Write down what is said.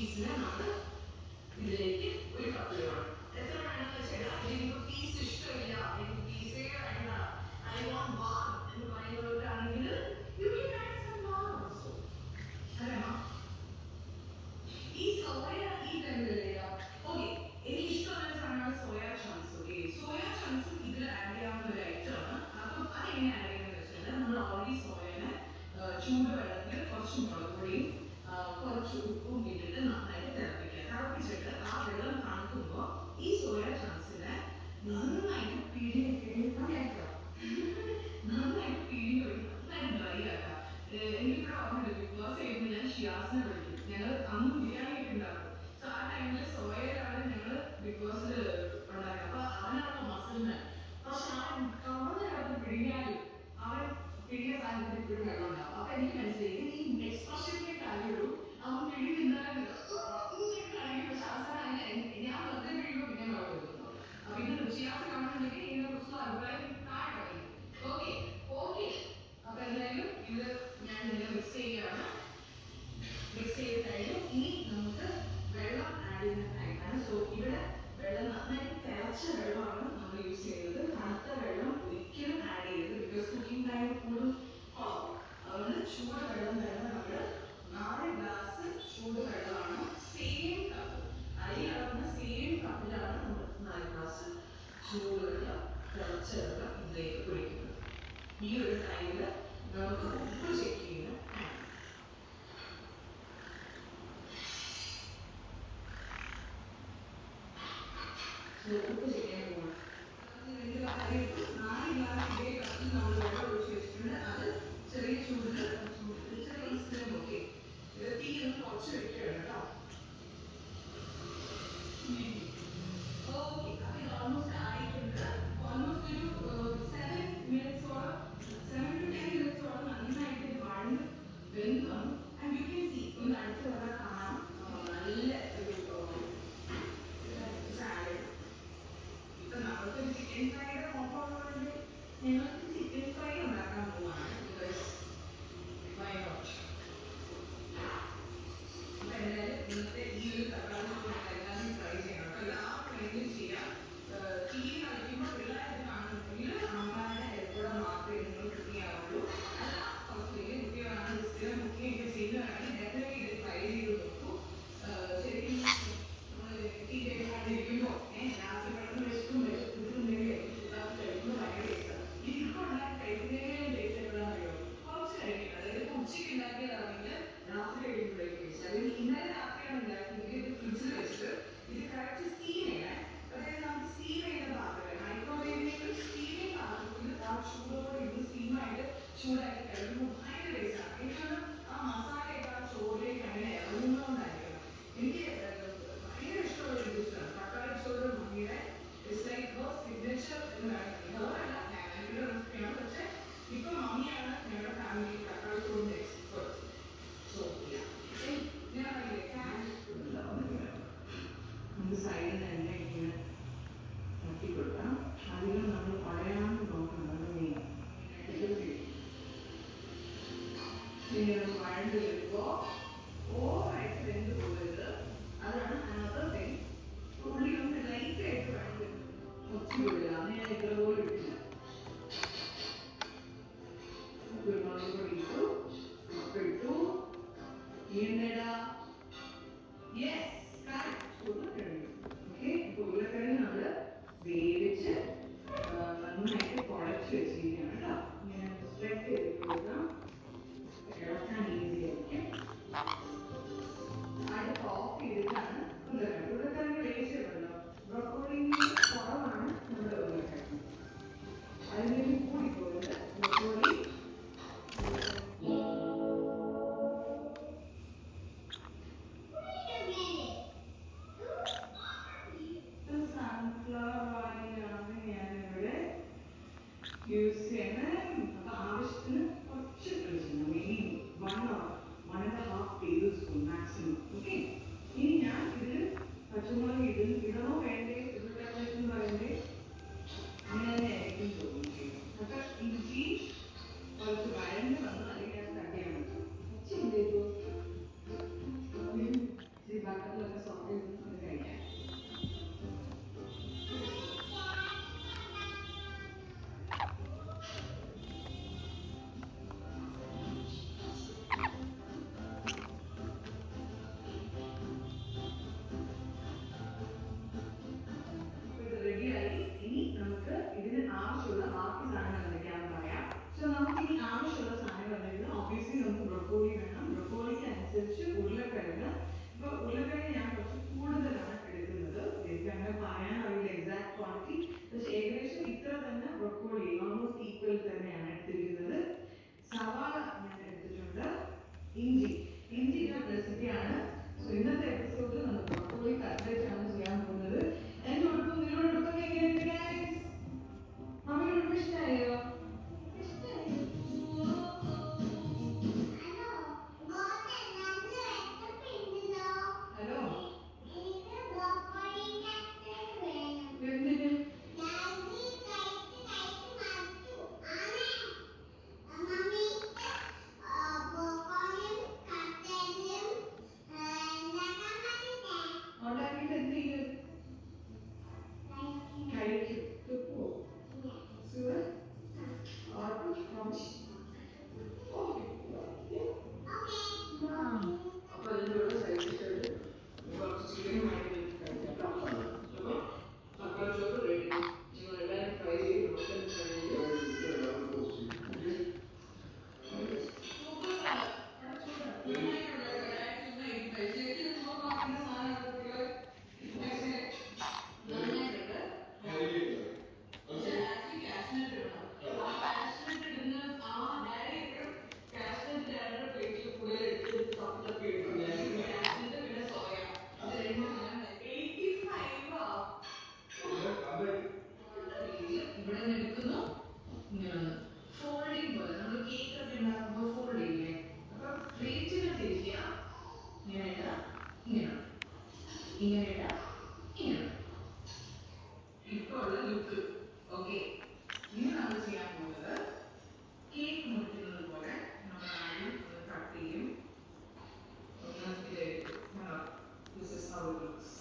പീസിനെ നമ്മൾ ഇതിലേക്ക് ഒരു കപ്പ് വേണം. എത്ര വേണമെന്ന് വെച്ചാൽ എനിക്ക് പീസ് ഇഷ്ടമില്ല, എനിക്ക് പീസേ വേണ്ട, ഐ വാണ്ട് ബാർ എന്ന് പറയുന്നവരാണെങ്കിൽ you can add some bar also. അറിയാമോ? ഈ സോയ ഈ ടൈമിലല്ലേ ഓക്കെ എനിക്ക് ഇഷ്ടമുള്ള സാധനമാണ് soya chunks. Okay, soya chunks ഇതിൽ ആഡ് ചെയ്യാവുന്ന ഒരു ഐറ്റമാണ്. അപ്പം അതെങ്ങനെ ആഡ് ചെയ്യുന്നത് വെച്ചാൽ നമ്മൾ ഓൾറെഡി സോയനെ ചൂടുവെള്ളത്തിൽ കുറച്ച് മുളക് പൊടിയും കുറച്ച് ഉപ്പും ഇട്ടിട്ട് നന്നായിട്ട് തിളപ്പിക്കുക. തിളപ്പിച്ചിട്ട് ആ വെള്ളം തണുക്കുമ്പോൾ ഈ സോയ ചങ്ക്സിനെ നന്നായിട്ട് നന്നായിട്ട് പിഴിഞ്ഞ് ഒഴിക്കും, നന്നായിട്ട് ഡ്രൈ ആക്കാം. എനിക്കിവിടെ ഓർമ്മയുണ്ട്, ബിഗ് ബോസ് ചെയ്യുമ്പോൾ ഞാൻ ഷിയാസിനെ വിളിക്കും. ഞങ്ങൾ അന്ന് ബിരിയാണി ഒക്കെ ഉണ്ടാക്കും. സോ ആ ടൈമിൽ സോയയിലാണ് ഞങ്ങൾ ബിഗ് ബോസിൽ ഉണ്ടാക്കുക. അപ്പൊ അവനാണോ മസിലിന്, പക്ഷെ അവൻ കവറിനകത്ത് പിഴിഞ്ഞാലും അവൻ പിഴിഞ്ഞ സാധനത്തിൽ ഇപ്പോഴും വെള്ളം ഉണ്ടാവും. അപ്പൊ എനിക്ക് മനസ്സിലായി ഈ എക്സ്പ്രഷനിലെ കാര്യമുള്ളൂ. അവൻ പിഴിഞ്ഞിരുന്നാലും പക്ഷെ അവസാനം ഞാൻ വെറുതെ കഴിയുമ്പോൾ പിന്നെ വെള്ളം എടുക്കുന്നു. അപ്പൊ ഇത് ഷിയാസ് കാണുന്നുണ്ടെങ്കിൽ ഇതിനെ കുറിച്ചുള്ള അഭിപ്രായം താഴെ പറയും. Okay okay. അപ്പൊ എന്തായാലും ഇത് ഞാൻ ഇതിനെ മിക്സ് ചെയ്യുകയാണ്. മിക്സ് ചെയ്ത് കഴിഞ്ഞു. ഇനി നമുക്ക് വെള്ളം ആഡ് ചെയ്യുന്ന ടൈമാണ്. സോ ഇവിടെ വെള്ളം നന്നായിട്ട് തിളച്ച വെള്ളമാണ് നമ്മൾ യൂസ് ചെയ്യുന്നത്. തണുത്ത വെള്ളം ഒരിക്കലും ആഡ് ചെയ്യരുത്, ബിക്കോസ് കുക്കിംഗ് ടൈം കൂടുതൽ കുളമാവും. അതുകൊണ്ട് ചൂട് വെള്ളം തന്നെ നമ്മൾ 4 ഗ്ലാസ് ചൂട് വെള്ളമാണ്. സെയിം കപ്പ്, അരി അളന്ന സെയിം കപ്പിലാണ് നമ്മൾ 4 ഗ്ലാസ് ചൂട് വെള്ളം, തിളച്ച വെള്ളം ഇതിലേക്ക് ഒഴിക്കുന്നത്. ഈ ഒരു ടൈമിൽ നമുക്ക് ഉപ്പ് ചെക്ക് ചെയ്യുന്ന ഉപ്പ് ചെയ്യാൻ പോകണം. 4 ഗ്ലാസ് ഇതേ കപ്പിൽ നമ്മൾ വെള്ളം ഒഴിച്ച് വെച്ചിട്ടുണ്ട്. അത് ചെറിയ ചൂടിൽ ചെറിയ സ്ലം. ഓക്കെ, തീ ഒന്ന് കുറച്ച് വെക്കുകയാണ് കേട്ടോ. ഓക്കെ, അപ്പൊ ഇത് ഓൾമോസ്റ്റ് ആയിട്ടുണ്ട്. ഓൾമോസ്റ്റ് ഒരു 7 മിനിറ്റ്സോളം 7 to 10 മിനിറ്റ്സോളം നന്നായിട്ട് ഇത് വഴന്ന് വെന്ത് വന്നു. ആൻഡ് യു കെൻ സീ ഒന്ന് അടുത്ത് വന്നാൽ കാണാം നല്ല ഒരു സാലഡ്. ഇപ്പൊ നമുക്ക് ചിക്കൻ ഫ്രൈയുടെ ഓഫറുകളുണ്ട്. ഞങ്ങൾക്ക് ചിക്കൻ ഫ്രൈ ഉണ്ടാക്കാൻ പോവാണ്. Why not? അപ്പൊ എന്തായാലും ഇന്നത്തെ ഈ ഒരു തക്കാളി എല്ലാവരും ട്രൈ ചെയ്യണം. അപ്പൊ എല്ലാവർക്കും വേണ്ടി ചെയ്യാം. ടി വി കളിക്കുമ്പോൾ പിള്ളേർ കാണുന്നുണ്ടെങ്കിൽ അമ്മയുടെ ഹെൽപ്പോടെ മാത്രമേ നിങ്ങൾ കുക്ക് ചെയ്യാവുള്ളൂ. അല്ല കുറച്ച് വലിയ കുട്ടികളാണ് സ്ഥിരം കുക്കിംഗ് ഒക്കെ ചെയ്യുന്നതാണെങ്കിൽ ഡെഫിനറ്റ്ലി ഇത് ട്രൈ ചെയ്ത് നോക്കൂ. ശരിക്കും നമ്മൾ ടി വി ഒക്കെ കണ്ടിരിക്കുമ്പോൾ രാത്രി കിടന്ന് വിശക്കുന്നുണ്ടെങ്കിൽ കഴിക്കുമ്പോൾ ഭയങ്കര ടേസ്റ്റാണ്. ഇതിപ്പോൾ ഉണ്ടാക്കി കഴിക്കുന്നതിനേക്കാളും ടേസ്റ്റ് എപ്പോഴാണെന്ന് അറിയോ? കുറച്ച് കഴിക്കണം. അതായത് ഉച്ചയ്ക്ക് ഉണ്ടാക്കിയതാണെങ്കിൽ രാത്രി കഴിക്കുമ്പോഴേക്കും ടേസ്റ്റ്. അല്ലെങ്കിൽ ഇന്നലെ രാത്രിയാണ് ഉണ്ടാക്കിയെങ്കിൽ ഇത് ഫ്രിഡ്ജിൽ വെച്ചിട്ട് ഇത് കറക്റ്റ് സ്റ്റീം ചെയ്യണം. അതായത് നമുക്ക് സ്റ്റീം ചെയ്യുന്ന പാത്രം മൈക്രോവേവിലേക്ക് സ്റ്റീമിങ് പാത്രത്തിൽ ആ ചൂടോടെ ഇത് സ്റ്റീമായിട്ട് ചൂടാക്കി കഴിക്കുമ്പോൾ ഭയങ്കര ടേസ്റ്റാണ്. എനിക്കൊന്ന് ആ മസാലയൊക്കെ ആ ചോറിലേക്ക് അങ്ങനെ ഇറങ്ങുന്നതുകൊണ്ടായിരിക്കണം. എനിക്ക് ഭയങ്കര ഇഷ്ടമുള്ള ഒരു ഡിഷാണ് തക്കാളി ചോറ്. മമ്മിയുടെ ഇറ്റ്സ് ലൈക്ക് ഹർ സിഗ്നേച്ചർ എന്ന് വേണമെങ്കിൽ. ഹേറല്ല, ഞങ്ങളുടെ റെസിപ്പിയാണ്. പക്ഷെ ഇപ്പൊ മമ്മിയാണ് ഞങ്ങളുടെ ഫാമിലി തക്കാളി ചോറിന്റെ എക്സ്പെർട്ട്. സോ ഞാൻ നമുക്ക് സൈഡിൽ നിന്ന് എണ്ണ ഇങ്ങനെ തട്ടി കൊടുക്കാം. അധികം നമ്മൾ പറയാണ്ട് നോക്കണം. പിന്നെ നമ്മൾ വഴണ്ട് വരുമ്പോൾ ഓവറായിട്ട് വെന്ത് പോകരുത്. അതാണ് അനദർ തിങ്. ഉള്ളി ഒന്ന് ലൈറ്റായിട്ട് വഴണ്ട് ഒത്തി വിടുക. അന്ന് ഞാൻ ഇത്ര പോലും ഇട്ടില്ല. കുരുമുളക് പൊടി ഇട്ടു, ഉപ്പിട്ടു, ഈണ്ടട. Yes, correct. ഒന്ന് കഴിഞ്ഞു. ഓക്കെ, ചിക്കനുമായിട്ട് കഴിക്കാം. അപ്പോൾ തക്കാളിച്ചോറ് റെഡി. നിങ്ങൾ എല്ലാവരും ട്രൈ ചെയ്ത് മക്കളും ട്രൈ ചെയ്ത് സൂപ്പർ സാധനം. ഇവിടെ നിന്ന് എടുക്കുന്നു, ഇങ്ങനെ ഫോൾഡിങ് പോലെ നമ്മൾ കേക്ക് ഒക്കെ ഉണ്ടാക്കുമ്പോൾ ഫോൾഡ് ചെയ്യില്ലേ, അപ്പൊ പ്ലേറ്റിനെ തിരിക്കുക, ഇങ്ങനെ ഇടുക, ഇങ്ങനെ ഇങ്ങനെ ഇടുക, ഇങ്ങനെ. ഇപ്പോൾ ഉള്ള ലുക്ക് ഓക്കെ. ഇനി നമ്മൾ ചെയ്യാൻ പോകുന്നത് കേക്ക് മുറിക്കുന്നത് പോലെ നമ്മൾ ആദ്യം ഒന്ന് കട്ട് ചെയ്യും. This is how it looks.